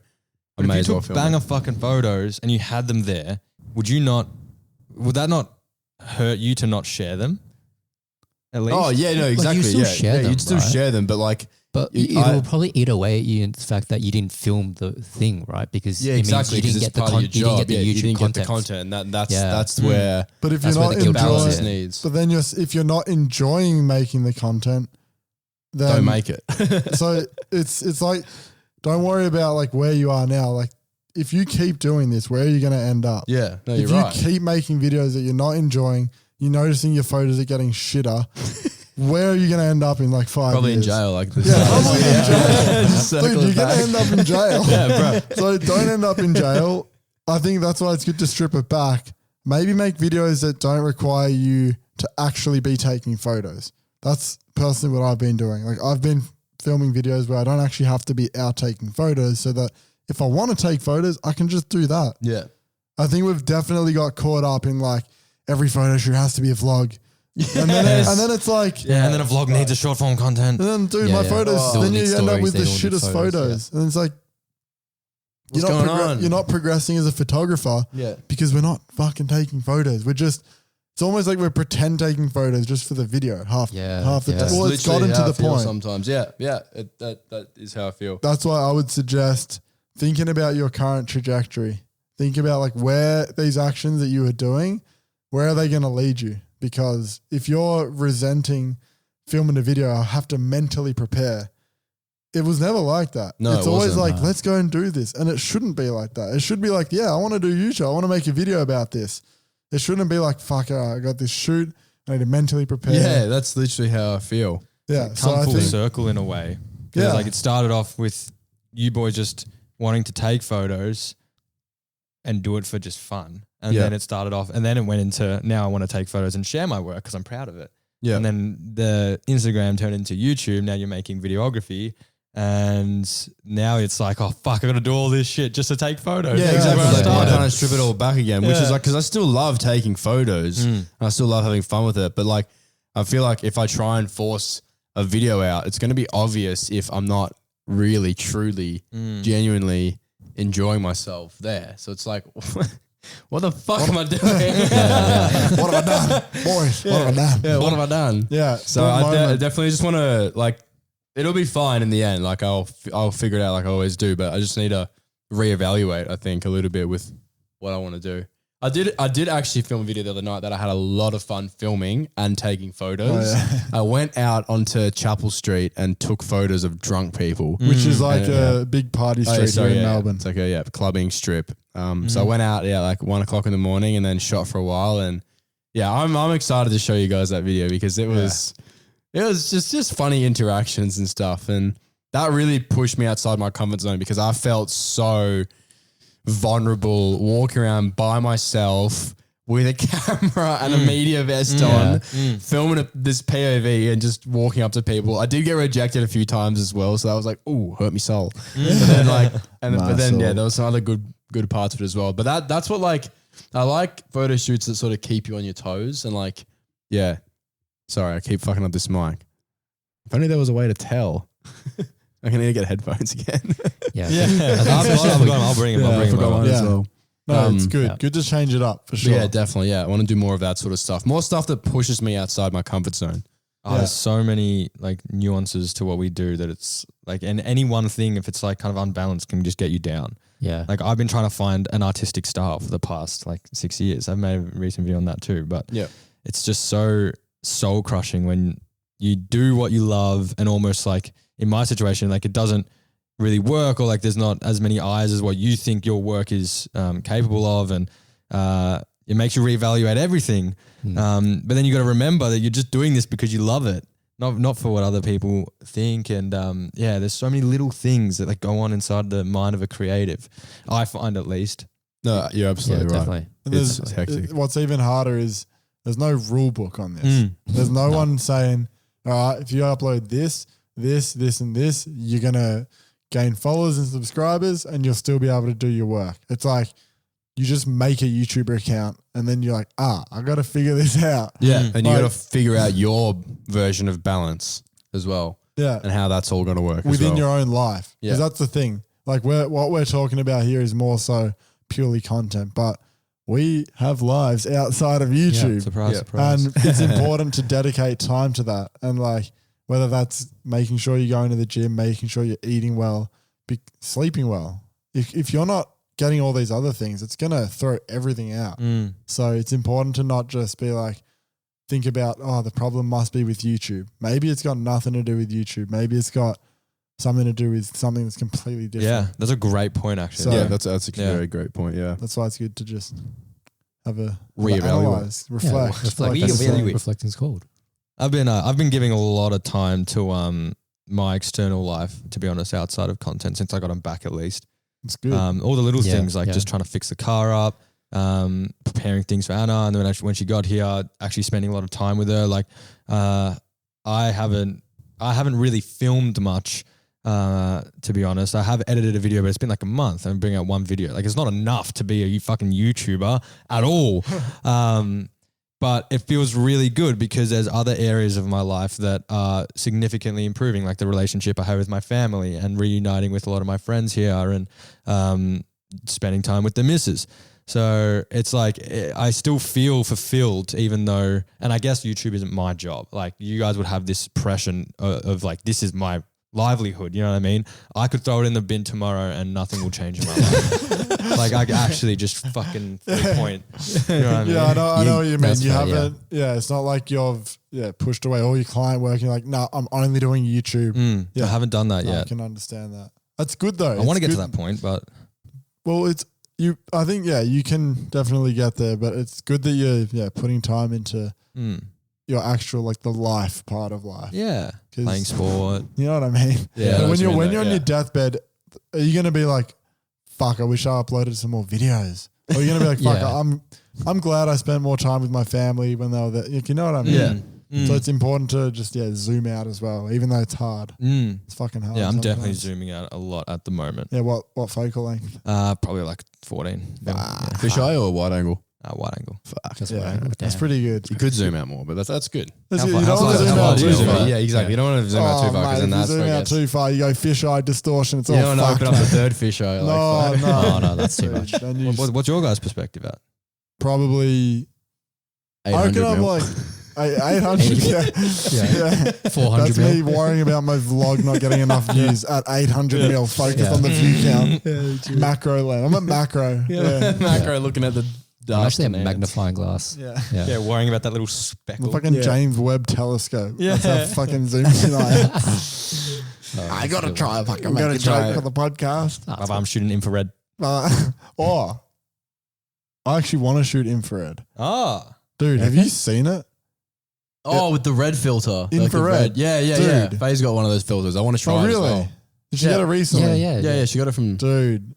I may If as you well took film banger it. fucking photos and you had them there, would that not hurt you to not share them? At least. Oh yeah, no, exactly. still Yeah, share them, you'd still right? share them, but like, But It- it I- will probably eat away at you in the fact that you didn't film the thing, right? Because yeah, it means exactly. you didn't Because get it's the part of your you didn't job. get the Yeah, you YouTube didn't content. get the content. And that's Yeah. that's where But if That's you're where not the guilt enjoying, comes in. needs. but then if you're not enjoying making the content, then Don't make it. So it's like, don't worry about like where you are now. Like if you keep doing this, where are you going to end up? Yeah, no, If you're you right. keep making videos that you're not enjoying, you're noticing your photos are getting shitter. Where are you going to end up in like 5 Probably years? in jail, like this. Yeah, probably in jail. Just circle Dude, it you're going back. to end up in jail. Yeah, bro. So don't end up in jail. I think that's why it's good to strip it back. Maybe make videos that don't require you to actually be taking photos. That's personally what I've been doing. Like I've been filming videos where I don't actually have to be out taking photos, so that if I want to take photos, I can just do that. Yeah. I think we've definitely got caught up in like every photo shoot has to be a vlog. And then it's like, Yeah, and then a vlog needs a short form content. and then dude, Yeah, my yeah. photos, They all then you need end up stories, with they the all need shittest photos, photos. And it's like, What's going on? You're not progressing as a photographer Yeah. because we're not fucking taking photos. We're just, it's almost like we're pretend taking photos just for the video. Half the Yeah. time. Well, it's gotten to the point. Sometimes, yeah. That is how I feel. That's why I would suggest thinking about your current trajectory. Think about like where these actions that you are doing, where are they going to lead you? Because if you're resenting filming a video, I have to mentally prepare. It was never like that. No, it's it always wasn't, like, no. let's go and do this. And it shouldn't be like that. It should be like, yeah, I want to do YouTube. I want to make a video about this. It shouldn't be like, fuck, I got this shoot. I need to mentally prepare. Yeah, that's literally how I feel. Yeah. So Come I full think, circle in a way. Because Yeah. like it started off with you boys just wanting to take photos and do it for just fun. And Yeah. then it started off, and then it went into now I want to take photos and share my work because I'm proud of it. Yeah. And then the Instagram turned into YouTube. Now you're making videography. And now it's like, oh, fuck, I got to do all this shit just to take photos. Yeah, That's exactly. where I Like, I started. kind of strip it all back again, which is Yeah. like, because I still love taking photos. And I still love having fun with it. But like, I feel like if I try and force a video out, it's going to be obvious if I'm not really, truly, genuinely enjoying myself there. So it's like, what the fuck am I doing? what have I done? Boys, what have I done? Yeah, what have I done? Yeah. So that I moment. definitely just want to like, it'll be fine in the end. Like I'll figure it out like I always do, but I just need to reevaluate, I think, a little bit with what I want to do. I did actually film a video the other night that I had a lot of fun filming and taking photos. Oh, yeah. I went out onto Chapel Street and took photos of drunk people. Which is like Yeah. a big party Oh, yeah, street sorry, here in yeah. Melbourne. It's like a clubbing strip. So I went out like 1 o'clock in the morning and then shot for a while. And yeah, I'm excited to show you guys that video because it was it was just funny interactions and stuff. And that really pushed me outside my comfort zone because I felt so vulnerable walking around by myself with a camera and a media vest on, filming this POV and just walking up to people. I did get rejected a few times as well, so that was like, ooh, hurt me soul. But then there was some other good parts of it as well. But that's what like I like photo shoots that sort of keep you on your toes and like, yeah. Sorry, I keep fucking up this mic. If only there was a way to tell. I'm gonna need to get headphones again. I'll bring him. I'll bring him over. Yeah. As well. No, it's good. Yeah. Good to change it up for sure. Yeah, definitely. Yeah, I want to do more of that sort of stuff. More stuff that pushes me outside my comfort zone. There's so many like nuances to what we do that it's like, and any one thing, if it's like kind of unbalanced, can just get you down. Yeah. Like I've been trying to find an artistic style for the past like 6 years. I've made a recent video on that too, but it's just so soul crushing when you do what you love and almost like in my situation, like it doesn't really work or like there's not as many eyes as what you think your work is capable of, and it makes you reevaluate everything. But then you got to remember that you're just doing this because you love it, not for what other people think. And there's so many little things that like go on inside the mind of a creative, I find at least. No, you're absolutely right. Definitely. It's hectic. What's even harder is there's no rule book on this. There's no one saying, all right, if you upload this, and this, you're going to gain followers and subscribers and you'll still be able to do your work. It's like you just make a YouTuber account and then you're like, I got to figure this out. Yeah. And you got to figure out your version of balance as well. Yeah. And how that's all going to work within your own life. Yeah. Because that's the thing. Like what we're talking about here is more so purely content, but we have lives outside of YouTube. Yeah, surprise. And it's important to dedicate time to that. And like, whether that's making sure you're going to the gym, making sure you're eating well, sleeping well. If you're not getting all these other things, it's going to throw everything out. So it's important to not just be like, think about, the problem must be with YouTube. Maybe it's got nothing to do with YouTube. Maybe it's got something to do with something that's completely different. Yeah, that's a great point actually. So, that's a very great point, yeah. That's why it's good to just have a reevaluate, reflect. Reflecting's called. I've been giving a lot of time to my external life, to be honest, outside of content since I got them back at least. It's good. All the little things like just trying to fix the car up, preparing things for Anna, and then actually when she got here, actually spending a lot of time with her. Like I haven't really filmed much. To be honest, I have edited a video, but it's been like a month and I'm bringing out one video. Like it's not enough to be a fucking YouTuber at all. But it feels really good because there's other areas of my life that are significantly improving, like the relationship I have with my family and reuniting with a lot of my friends here and spending time with the missus. So it's like I still feel fulfilled even though, and I guess YouTube isn't my job. Like you guys would have this impression of like, this is my livelihood, you know what I mean? I could throw it in the bin tomorrow and nothing will change in my life. Like I actually just fucking 3 point. You know what I mean? Yeah, I know what you mean. You haven't, it's not like you've pushed away all your client work. You're like, no, I'm only doing YouTube. I haven't done that yet. I can understand that. That's good though. I want to get to that point, but. Well, I think, you can definitely get there, but it's good that you're putting time into your actual, like the life part of life. Yeah. Playing sport. You know what I mean? Yeah. When you're on your deathbed, are you going to be like, fuck, I wish I uploaded some more videos? Or are you going to be like, fuck, I'm glad I spent more time with my family when they were there. You know what I mean? Yeah. So it's important to just, zoom out as well, even though it's hard. It's fucking hard. Yeah, I'm definitely zooming out a lot at the moment. Yeah, what focal length? Probably like 14. Fisheye or wide angle? Wide angle. Fuck. That's pretty good. You could zoom out more, but that's good. That's good. You don't want to zoom out too far. Yeah, exactly. You don't want to zoom out too far because then that's zoom out too far, you go fisheye distortion. It's all fucked. You don't want to open up the third fisheye. No, that's too much. What's your guys' perspective at? Probably 800 I reckon I'm like 800. Yeah. 400 That's mil. me worrying about my vlog not getting enough views at 800 mil. Focused on the view count. Macro land. I'm at macro. Macro looking at the I'm actually a magnifying glass. Yeah, worrying about that little speckle. The fucking James Webb telescope. Yeah. That's how fucking zoomed in I am. I got to try if I can make a joke for the podcast. I'm shooting infrared. I actually want to shoot infrared. Ah. Dude, have you seen it? Oh, with the red filter. Infrared. Yeah. Dude. Faye's got one of those filters. I want to try Oh, it really? as well. Did you get it recently? Yeah. She got it from Dude.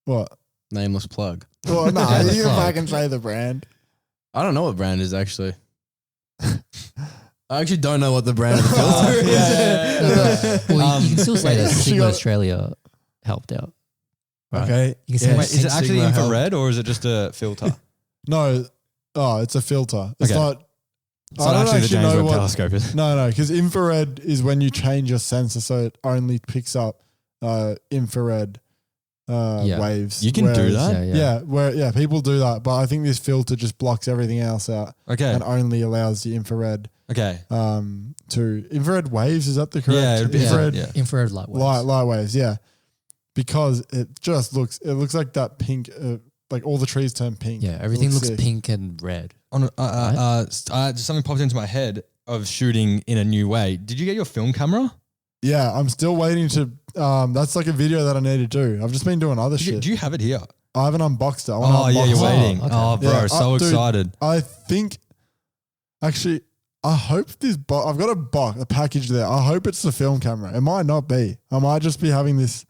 What? Nameless Plug. Well, nah, Yeah, you can plug. fucking say the brand. I don't know what brand it is actually. I actually don't know what the brand of the filter is. Well, you can still say that she Sigma got- Australia helped out. Right? Okay. You can say Wait, is it actually Sigma infrared or is it just a filter? No. Oh, it's a filter. It's Okay. not. It's not actually the James Webb Telescope, is it? No, because infrared is when you change your sensor so it only picks up infrared waves. You can do that? Yeah, people do that, but I think this filter just blocks everything else out Okay. and only allows the infrared Okay. to infrared waves. Is that the correct? Yeah, it'd be infrared yeah. Infrared light waves. light waves. Yeah, because it looks like that pink. Like all the trees turn pink. Yeah, everything looks sick. pink and red. Just something popped into my head of shooting in a new way. Did you get your film camera? Yeah, I'm still waiting to. That's like a video that I need to do. I've just been doing other shit. Do you have it here? I haven't unboxed it. I wanna Oh yeah, unbox you're it. waiting. okay. Oh, bro, Yeah, so dude, excited. I think, actually, I hope this. I've got a package there. I hope it's the film camera. It might not be. I might just be having this.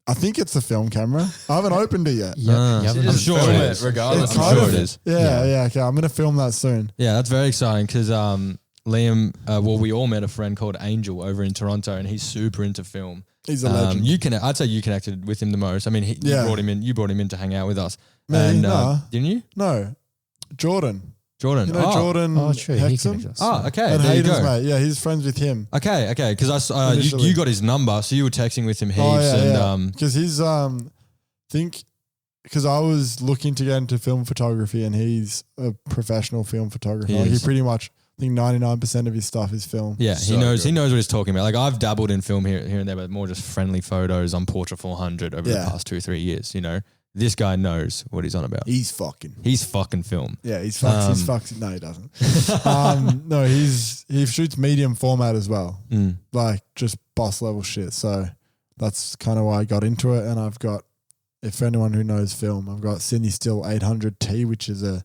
I think it's the film camera. I haven't opened it yet. I'm sure it is. Regardless, It's I'm kind sure of- it is. Yeah. Okay, I'm gonna film that soon. Yeah, that's very exciting because Liam, we all met a friend called Angel over in Toronto, and he's super into film. He's a legend. I'd say you connected with him the most. I mean, Yeah. you brought him in to hang out with us. Me? And, Nah. didn't you? No, Jordan. Jordan. You know Jordan. Oh, true. He Hexam? connected us. Oh, okay. And there you Hayden's go. mate. Yeah, he's friends with him. Okay. Because Initially. you got his number, so you were texting with him heaps. Oh yeah, and because he's because I was looking to get into film photography and he's a professional film photographer. He Like, he is. pretty much, I think 99% of his stuff is film. yeah, So he knows good. what he's talking about. Like I've dabbled in film here and there, but more just friendly photos on Portrait 400 over the Yeah. past 2-3 years. You know, this guy knows what he's on about. He's fucking. He's fucking film. Yeah, he's fucking. No, he doesn't. No, he shoots medium format as well. Mm. Like just boss level shit. So that's kind of why I got into it. And I've got, if anyone who knows film, I've got Sydney Still 800T, which is a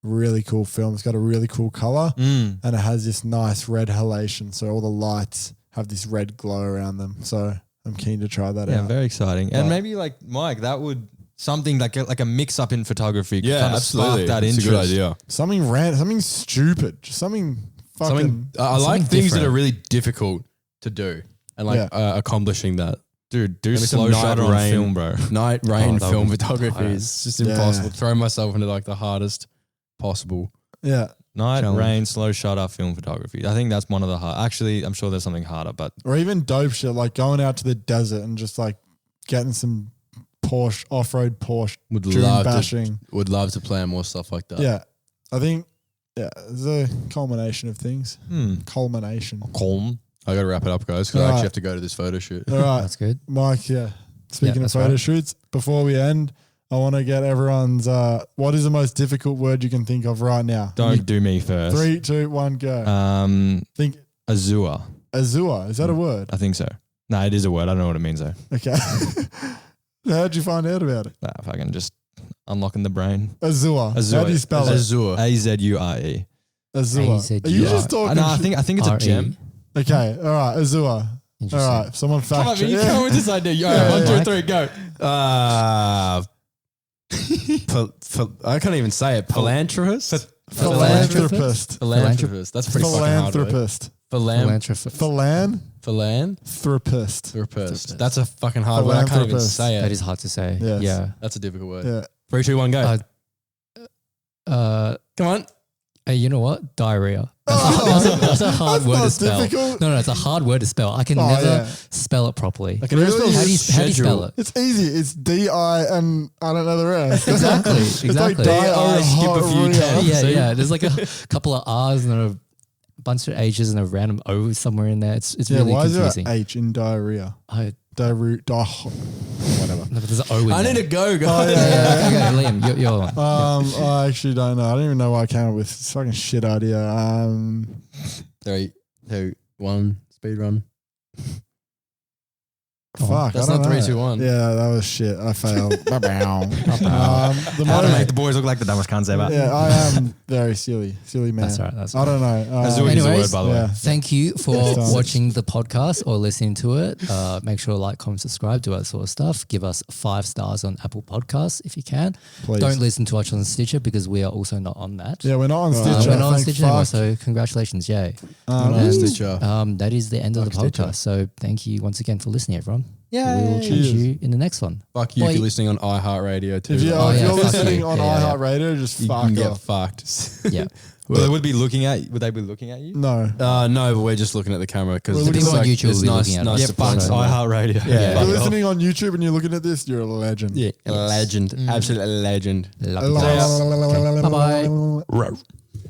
really cool film. It's got a really cool color Mm. and it has this nice red halation. So all the lights have this red glow around them. So I'm keen to try that Yeah, out. very exciting. And Right. maybe like Mike, that would something like a mix up in photography. Could Yeah, kind of absolutely. Spark that It's interest. a good idea. Something random, something stupid, just something fucking. Something I like something things that different. are really difficult to do and like accomplishing that. Dude, do Maybe some slow night shutter on rain. film, bro. Night rain that film would be photography tight. is just Yeah. impossible. Throw myself into like the hardest possible. Yeah. Night Challenge. rain, slow shutter film photography. I think that's one of the hard. Actually, I'm sure there's something harder, but Or even dope shit, like going out to the desert and just like getting some Porsche, off-road Porsche, Would dune love bashing. to plan more stuff like that. Yeah. I think, it's a culmination of things. Culmination. calm. I got to wrap it up, guys, because I Alright. actually have to go to this photo shoot. All right, That's good. Mike, speaking of that's photo right. shoots, before we end, I want to get everyone's, what is the most difficult word you can think of right now? Don't do me first. 3, 2, 1, go. Think Azure. Azure, is that a word? I think so. No, it is a word. I don't know what it means though. Okay. How'd you find out about it? Nah, if I can just unlocking the brain. Azure. Azure. How do you spell it? Azure. Azure. Azure. A-Z-U-R. Are you just talking No, I shit? think it's a R-E. gem. Okay, all right, Azure. All Interesting. right, someone fact check. you Yeah. come with this idea. Yeah, 1, 2, yeah. 3, go. I can't even say it. Philanthropist? Philanthropist. Philanthropist. That's pretty fucking hard. Right? Philanthropist. Philanthropist. Philanthropist. Philanthropist. That's a fucking hard word. I can't even Philanthropist. say That it. is hard to say. Yes. Yeah. That's a difficult word. Yeah. 3, 2, 1, go. Come on. Hey, you know what? Diarrhea. Oh, That's a hard that's word not to spell. difficult. No, it's a hard word to spell. I can Oh, never yeah. spell it properly. I can never Really? spell How do you spell it? It's easy. It's D-I and I don't know the rest. Exactly. It's like Exactly. D-I, skip a few Ks. Yeah, See? yeah. There's like a couple of R's and a bunch of H's and a random O somewhere in there. It's Yeah, really why is confusing. there an H in diarrhea? Whatever. Whatever. No, but there's an O in I there. need to go, Oh, guys. yeah, Okay, Liam, you're one. I actually don't know. I don't even know why I came up with this fucking shit idea. 3, 2, 1, speed run. Fuck, That's I don't not 3, know. 2, 1. Yeah, that was shit. I failed. How to make the boys look like the dumbest cunts ever. Yeah, I am very silly man. That's all right. That's all I right. don't know. Azui is the word, Anyways, by the way. yeah. Thank you for Yes, watching the podcast or listening to it. Make sure to like, comment, subscribe, do that sort of stuff. Give us 5 stars on Apple Podcasts if you can. Please. Don't listen to us on Stitcher because we are also not on that. Yeah, we're not on Stitcher. We're not on thank Stitcher anymore, fuck. so congratulations, Jay. Stitcher. That is the end of the Fuck Stitcher. podcast. So thank you once again for listening, everyone. Yay. We will catch Cheers. you in the next one. Fuck you Bye. if you're listening on iHeartRadio too. If you're, Oh, if yeah, you're fuck listening you. on Yeah, yeah. iHeartRadio, just you fuck can get off. fucked. Yeah. Well, they would be looking at. Would they be looking at you? No. No, but we're just looking at the camera because Well, people on YouTube will be nice, looking at nice us. to fuck play. iHeartRadio. Yeah. If Yeah. you're listening on YouTube and you're looking at this, you're a legend. Yeah, a legend, absolute legend. Love you guys. Bye Bye-bye. bye.